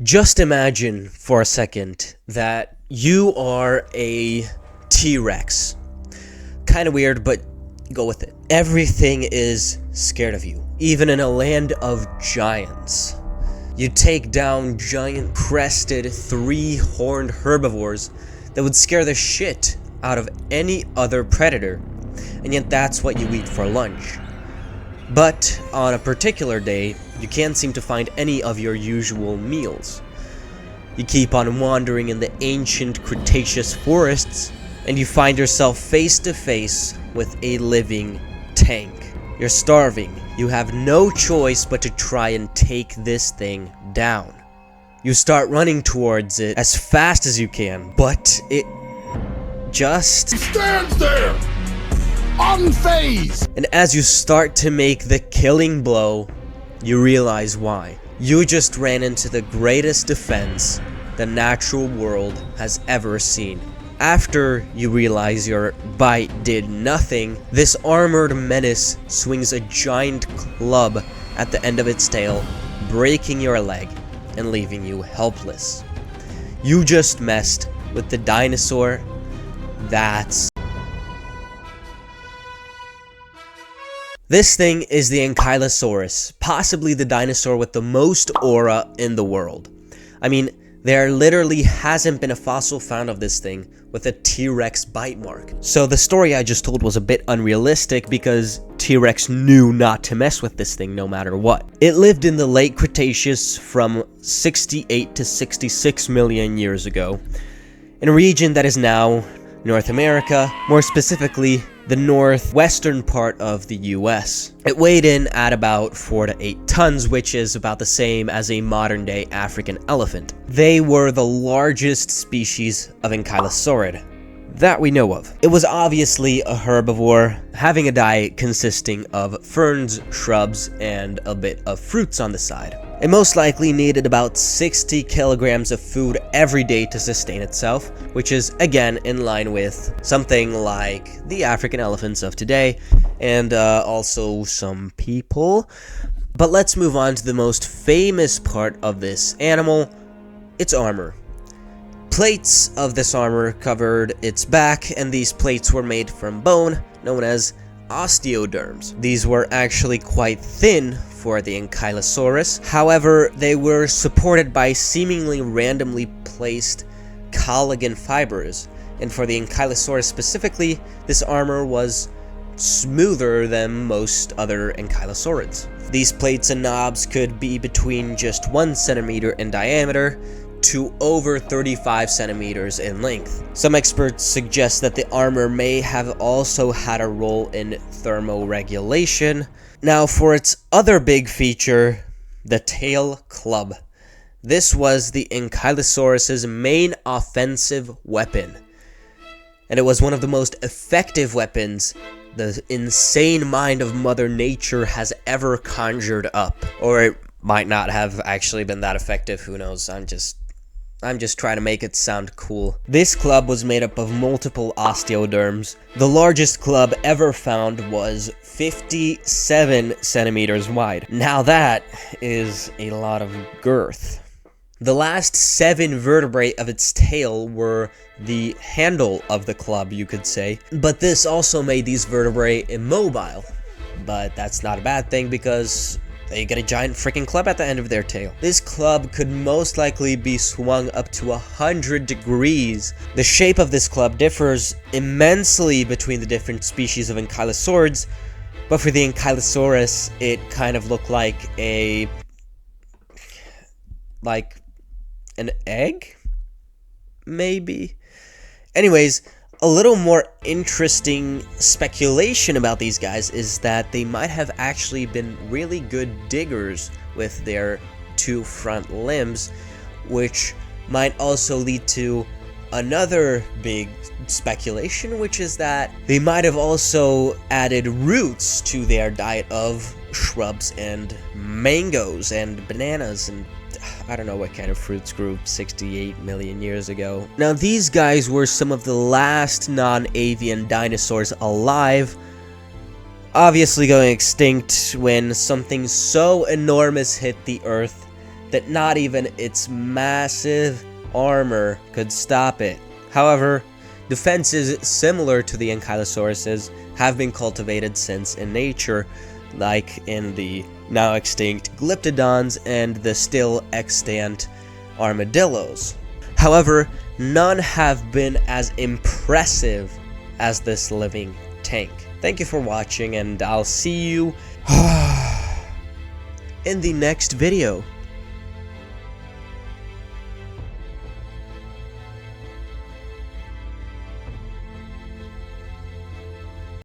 Just imagine for a second that you are a T-Rex. Kind of weird, but go with it. Everything is scared of you, even in a land of giants. You take down giant crested three-horned herbivores that would scare the shit out of any other predator, and yet that's what you eat for lunch. But on a particular day, you can't seem to find any of your usual meals. You keep on wandering in the ancient Cretaceous forests, and you find yourself face to face with a living tank. You're starving. You have no choice but to try and take this thing down. You start running towards it as fast as you can, but it just stands there, unfazed. And as you start to make the killing blow, you realize why. You just ran into the greatest defense the natural world has ever seen. After you realize your bite did nothing, this armored menace swings a giant club at the end of its tail, breaking your leg and leaving you helpless. You just messed with the dinosaur that's... This thing is the Ankylosaurus, possibly the dinosaur with the most aura in the world. I mean, there literally hasn't been a fossil found of this thing with a T-Rex bite mark. So the story I just told was a bit unrealistic because T-Rex knew not to mess with this thing no matter what. It lived in the late Cretaceous from 68 to 66 million years ago, in a region that is now North America, more specifically the northwestern part of the US. It weighed in at about 4 to 8 tons, which is about the same as a modern-day African elephant. They were the largest species of Ankylosaurid that we know of. It was obviously a herbivore, having a diet consisting of ferns, shrubs, and a bit of fruits on the side. It most likely needed about 60 kilograms of food every day to sustain itself, which is again in line with something like the African elephants of today, and also some people. But let's move on to the most famous part of this animal, its armor. Plates of this armor covered its back, and these plates were made from bone, known as osteoderms. These were actually quite thin for the Ankylosaurus. However, they were supported by seemingly randomly placed collagen fibers, and for the Ankylosaurus specifically, this armor was smoother than most other ankylosaurids. These plates and knobs could be between just 1 centimeter in diameter to over 35 centimeters in length. Some experts suggest that the armor may have also had a role in thermoregulation. Now for its other big feature, the tail club. This was the Ankylosaurus's main offensive weapon, and it was one of the most effective weapons the insane mind of Mother Nature has ever conjured up. Or it might not have actually been that effective, who knows. I'm just trying to make it sound cool. This club was made up of multiple osteoderms. The largest club ever found was 57 centimeters wide. Now that is a lot of girth. The last 7 vertebrae of its tail were the handle of the club, you could say. But this also made these vertebrae immobile. But that's not a bad thing because they get a giant freaking club at the end of their tail. This club could most likely be swung up to 100 degrees. The shape of this club differs immensely between the different species of ankylosaurids, but for the Ankylosaurus, it kind of looked like an egg? Maybe? Anyways, a little more interesting speculation about these guys is that they might have actually been really good diggers with their 2 front limbs, which might also lead to another big speculation, which is that they might have also added roots to their diet of shrubs and mangoes and bananas and I don't know what kind of fruits grew 68 million years ago. Now these guys were some of the last non-avian dinosaurs alive, obviously going extinct when something so enormous hit the earth that not even its massive armor could stop it. However, defenses similar to the Ankylosauruses have been cultivated since in nature, like in the now extinct Glyptodons and the still extant armadillos. However, none have been as impressive as this living tank. Thank you for watching, and I'll see you in the next video.